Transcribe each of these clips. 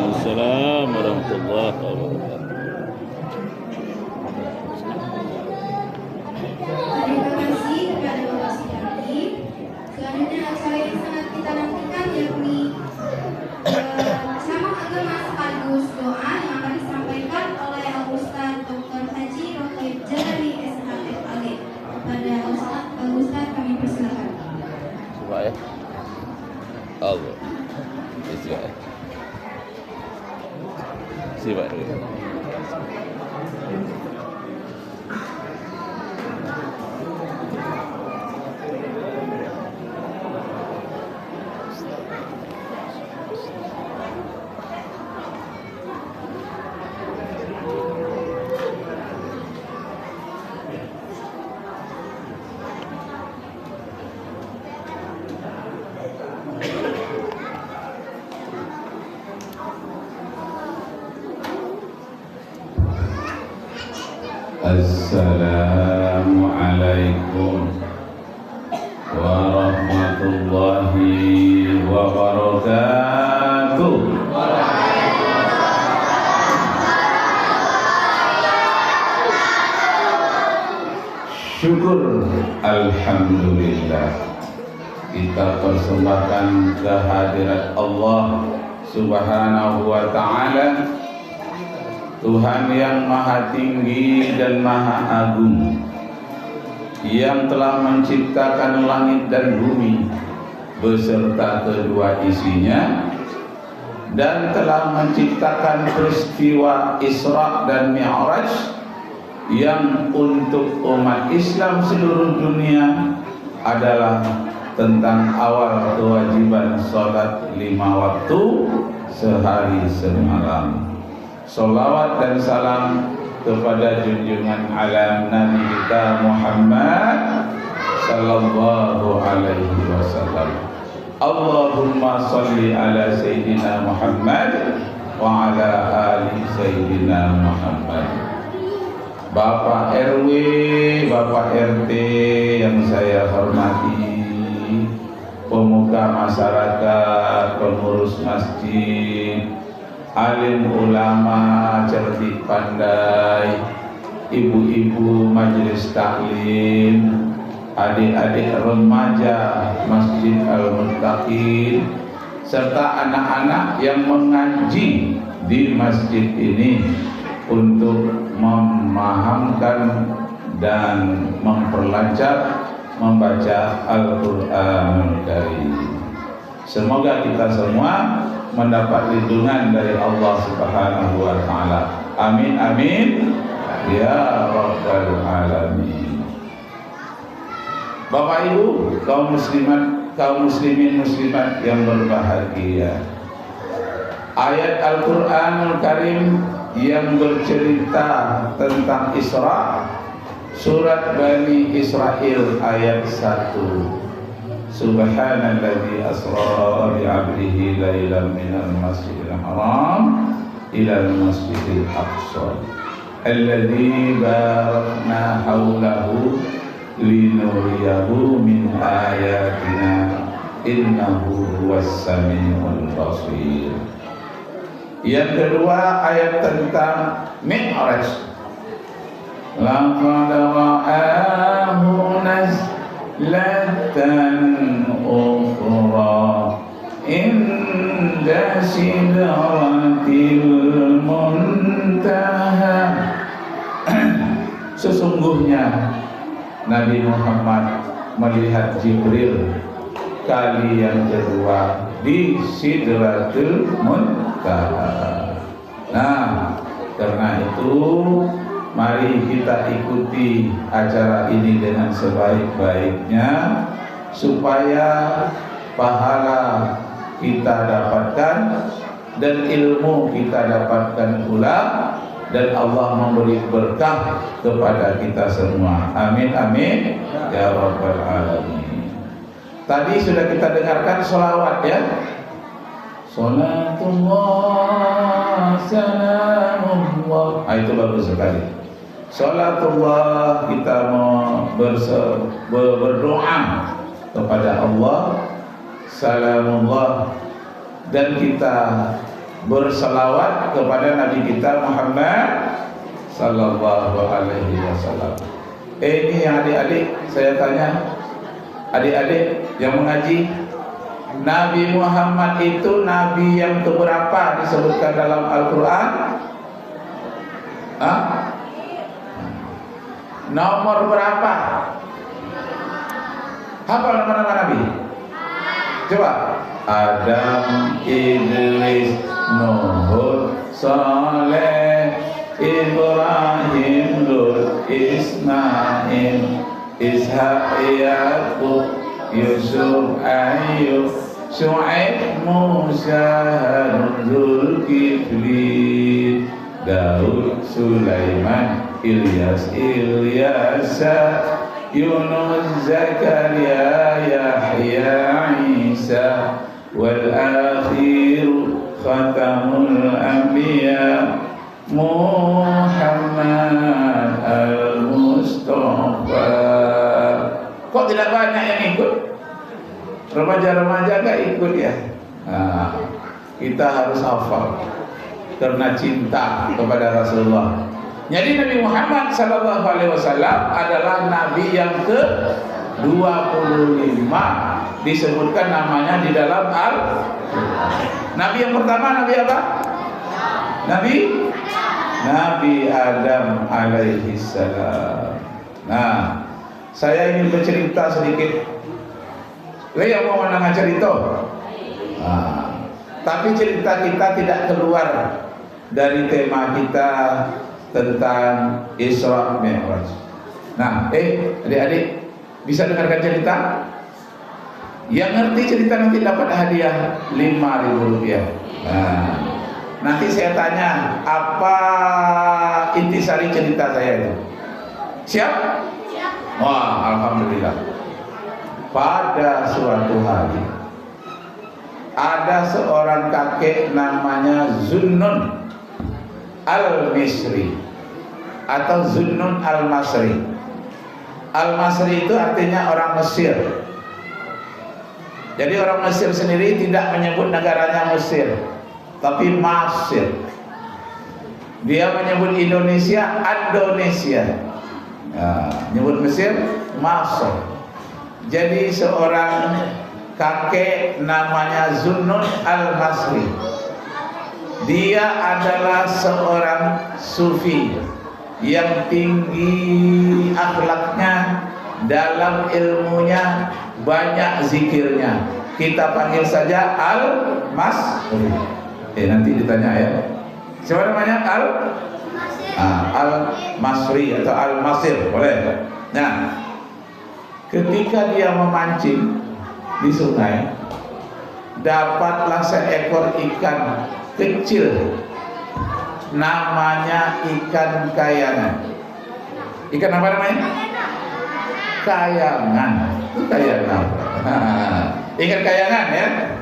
Waalaikumsalam warahmatullahi wabarakatuh. Terima kasih kepada Bapak Sidaki. Selanjutnya acara yang sangat kita nantikan yakni ceramah agama sekaligus doa yang akan disampaikan oleh Ustaz Dr. Haji Rokib Jalali SHFAG. Kepada Ustaz kami persilakan. Coba ya. Allah. Coba ya. Coba dulu. Assalamualaikum warahmatullahi wabarakatuh. Syukur alhamdulillah kita persembahkan kehadirat Allah Subhanahu wa ta'ala, Tuhan yang maha tinggi dan maha agung, yang telah menciptakan langit dan bumi beserta kedua isinya, dan telah menciptakan peristiwa Isra dan Mi'raj yang untuk umat Islam seluruh dunia adalah tentang awal kewajiban sholat 5 waktu sehari semalam. Salawat dan salam kepada junjungan alam Nabi kita Muhammad sallallahu alaihi wasallam. Allahumma salli ala Sayyidina Muhammad wa ala ali Sayyidina Muhammad. Bapak RW, Bapak RT yang saya hormati, pemuka masyarakat, pengurus masjid, alim ulama cerdik pandai, ibu-ibu majelis taklim, adik-adik remaja Masjid Al-Muttaqin, serta anak-anak yang mengaji di masjid ini untuk memahamkan dan memperlancar membaca Al-Qur'anul Karim. Semoga kita semua mendapat lindungan dari Allah Subhanahu wa ta'ala. Amin amin ya rabbal alamin. Bapak Ibu, kaum muslimat, kaum muslimin muslimat yang berbahagia, ayat Al-Qur'anul Karim yang bercerita tentang Isra, surat Bani Israil ayat 1. Subhanalladzi asra bi'abdihi lailan minal masjidil haram ilal masjidil aqsa alladzi barakna haulahu linuriyahu min ayatina innahu huwas samiul basir. Yang kedua ayat tentang Mi'raj. Laqad ra'ahu nazlatan ukhra inda sidratil muntaha. Sesungguhnya Nabi Muhammad melihat Jibril kali yang kedua di Sidratul Muntaha. Nah, karena itu mari kita ikuti acara ini dengan sebaik-baiknya supaya pahala kita dapatkan dan ilmu kita dapatkan pula, dan Allah memberi berkah kepada kita semua. Amin amin ya rabbal alamin. Tadi sudah kita dengarkan sholawat ya. Salatullah salamullah. Itu bagus sekali. Salatullah, kita mau berdoa kepada Allah. Salamullah, dan kita berselawat kepada Nabi kita Muhammad sallallahu alaihi wasallam. Ini yang adik-adik saya tanya, adik-adik yang mengaji, Nabi Muhammad itu nabi yang keberapa disebutkan dalam Al-Quran? Nomor berapa? Hafal nama-nama nabi? Coba. Adam, Idris, Nuh, Saleh, Ibrahim, Lut, Ismail, Ishaq, Yaqub, Yusuf, Ayub, Syuaib, Musa, Harun, Zulkifli, Daud, Sulaiman, Ilyas, Ilyasa, Yunus, Zakaria, Yahya, Isa, wal akhiru khatamul anbiya Muhammad al-Mustafa. Kok tidak banyak yang ikut? Remaja-remaja gak ikut ya? Nah, kita harus hafal karena cinta kepada Rasulullah. Jadi Nabi Muhammad sallallahu alaihi wasallam adalah nabi yang ke-25 disebutkan namanya di dalam Nabi yang pertama Nabi apa? Nabi Adam alaihi salam. Nah, saya ingin bercerita sedikit. Yang mau mendengar cerita? Tapi cerita kita tidak keluar dari tema kita tentang Isra Mi'raj. Nah, adik-adik bisa dengarkan cerita? Yang ngerti cerita nanti dapat hadiah Rp5.000. Nah, nanti saya tanya apa intisari cerita saya itu. Siap? Wah, alhamdulillah. Pada suatu hari ada seorang kakek namanya Zunnun Al-Misri atau Zunnun Al-Masri. Al-Masri itu artinya orang Mesir. Jadi orang Mesir sendiri tidak menyebut negaranya Mesir, tapi Masir. Dia menyebut Indonesia Indonesia. Menyebut Mesir Masir. Jadi seorang kakek namanya Zunnun Al-Masri. Dia adalah seorang sufi yang tinggi akhlaknya, dalam ilmunya, banyak zikirnya. Kita panggil saja Al-Masri. Nanti ditanya ya. Siapa namanya? Al-Masri atau Al-Masir, boleh. Nah, ketika dia memancing di sungai, dapatlah seekor ikan kecil, namanya ikan kayangan. Ikan apa namanya? Kayangan. Kayangan. Ikan kayangan ya.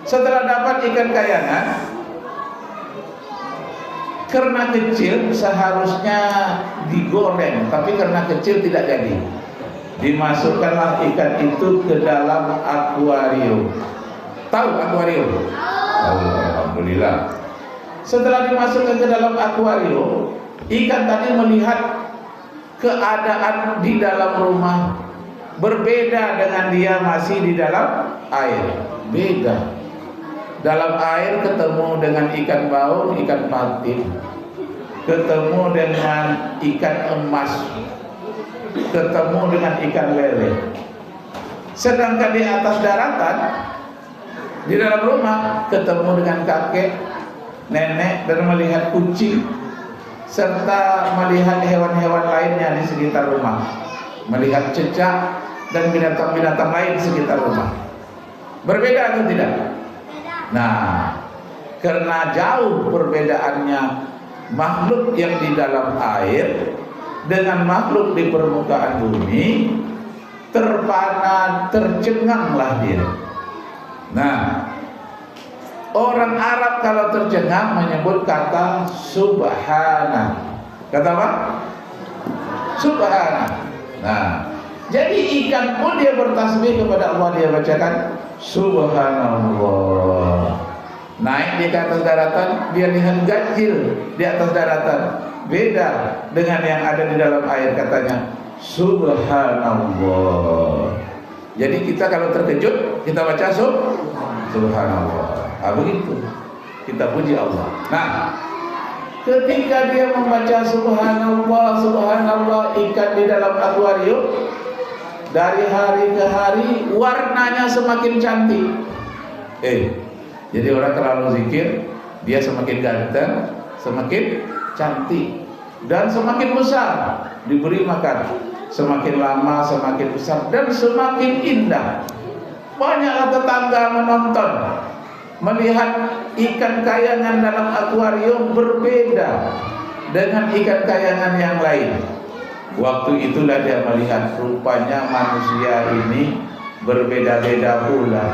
Setelah dapat ikan kayangan, karena kecil seharusnya digoreng, tapi karena kecil tidak jadi. Dimasukkanlah ikan itu ke dalam akuarium. Tahu akuarium? Alhamdulillah. Setelah dimasukkan ke dalam akuarium, ikan tadi melihat keadaan di dalam rumah berbeda dengan dia masih di dalam air. Beda. Dalam air ketemu dengan ikan baung, ikan patin, ketemu dengan ikan emas, ketemu dengan ikan lele. Sedangkan di atas daratan, di dalam rumah, ketemu dengan kakek, nenek, dan melihat kucing, serta melihat hewan-hewan lainnya di sekitar rumah, melihat cecak dan binatang-binatang lain di sekitar rumah. Berbeda atau tidak? Nah, karena jauh perbedaannya makhluk yang di dalam air dengan makhluk di permukaan bumi, terpana, tercenganglah dia. Nah, orang Arab kalau tercengang menyebut kata subhana. Kata apa? Subhana. Nah, jadi ikan pun dia bertasbih kepada Allah, dia bacakan subhanallah. Naik di atas daratan, dia lihat ganjil di atas daratan. Beda dengan yang ada di dalam air, katanya subhanallah. Jadi kita kalau terkejut, kita baca subhanallah. Begitu kita puji Allah. Nah, ketika dia membaca subhanallah, subhanallah, ikan di dalam akuarium dari hari ke hari warnanya semakin cantik. Jadi orang terlalu zikir, dia semakin ganteng, semakin cantik, dan semakin besar diberi makan. Semakin lama semakin besar dan semakin indah. Banyaklah tetangga menonton, melihat ikan kayangan dalam akuarium berbeda dengan ikan kayangan yang lain. Waktu itulah dia melihat rupanya manusia ini berbeda-beda pula.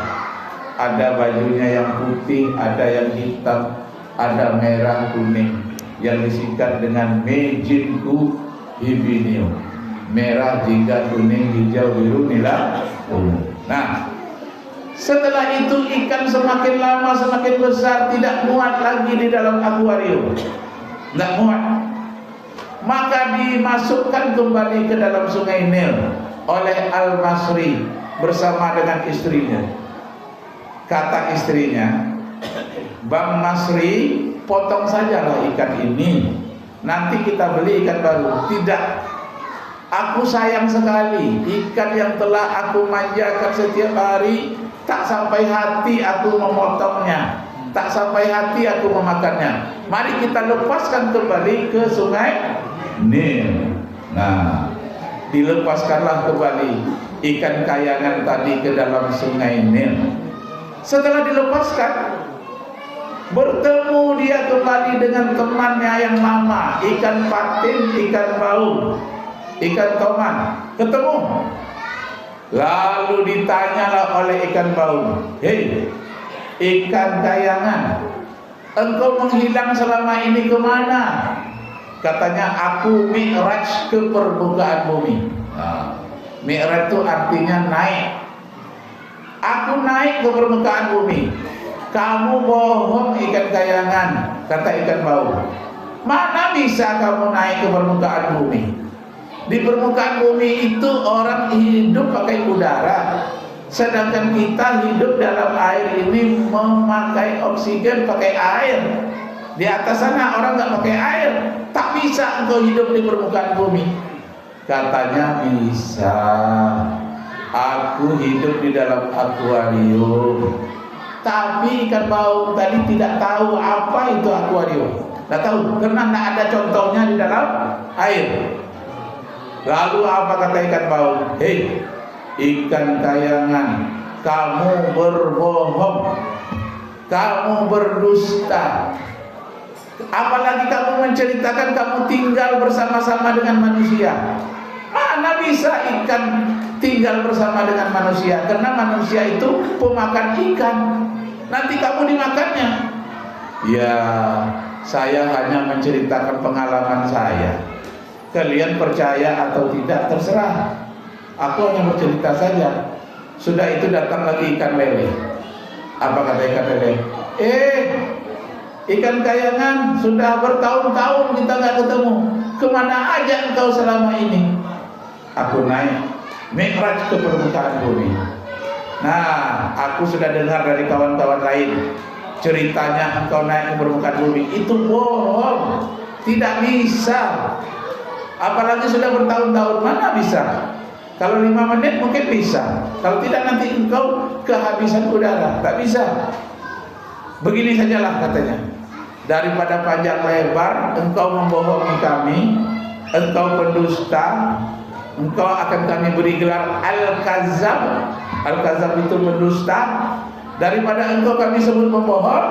Ada bajunya yang putih, ada yang hitam, ada merah kuning, yang disingkat dengan mejinku hibinio. Merah, jingga, kuning, hijau, biru, nila, ungu. Nah, setelah itu ikan semakin lama semakin besar, tidak muat lagi di dalam akuarium, tidak muat. Maka dimasukkan kembali ke dalam sungai Nil oleh Al-Masri bersama dengan istrinya. Kata istrinya, Bang Masri, potong sajalah ikan ini, nanti kita beli ikan baru. Tidak, aku sayang sekali ikan yang telah aku manjakan setiap hari. Tak sampai hati aku memotongnya, tak sampai hati aku memakannya. Mari kita lepaskan kembali ke sungai Nil. Nah, dilepaskanlah kembali ikan kayangan tadi ke dalam sungai Nil. Setelah dilepaskan, bertemu dia kembali dengan temannya yang lama, ikan patin, ikan baung, ikan toman. Ketemu. Lalu ditanyalah oleh ikan baung, "Hei, ikan kayangan, engkau menghilang selama ini kemana?" Katanya, "Aku mi'raj ke permukaan bumi." Nah, mi'raj itu artinya naik. Aku naik ke permukaan bumi. Kamu bohong ikan kayangan, kata ikan baung. Mana bisa kamu naik ke permukaan bumi? Di permukaan bumi itu orang hidup pakai udara, sedangkan kita hidup dalam air ini memakai oksigen pakai air. Di atas sana orang nggak pakai air. Tak bisa engkau hidup di permukaan bumi. Katanya, bisa. Aku hidup di dalam akuarium. Tapi ikan baung tadi tidak tahu apa itu akuarium. Tidak tahu, karena tidak ada contohnya di dalam air. Lalu apa kata ikan baung? "Hei, ikan kayangan, kamu berbohong, kamu berdusta. Apalagi kamu menceritakan kamu tinggal bersama-sama dengan manusia. Mana bisa ikan tinggal bersama dengan manusia? Karena manusia itu pemakan ikan. Nanti kamu dimakannya." Ya, saya hanya menceritakan pengalaman saya. Kalian percaya atau tidak terserah. Aku hanya bercerita saja. Sudah itu datang lagi ikan lele. Apa kata ikan lele? Ikan kayangan, sudah bertahun-tahun kita nggak ketemu. Kemana aja engkau selama ini? Aku naik mi'raj ke permukaan bumi. Nah, aku sudah dengar dari kawan-kawan lain ceritanya engkau naik ke permukaan bumi. Itu bohong, tidak bisa. Apalagi sudah bertahun-tahun, mana bisa? Kalau 5 menit mungkin bisa. Kalau tidak nanti engkau kehabisan udara, tak bisa. Begini sajalah katanya. Daripada panjang lebar engkau membohongi kami, engkau pendusta, engkau akan kami beri gelar Al-Kazab. Al-Kazab itu pendusta. Daripada engkau kami sebut pembohong,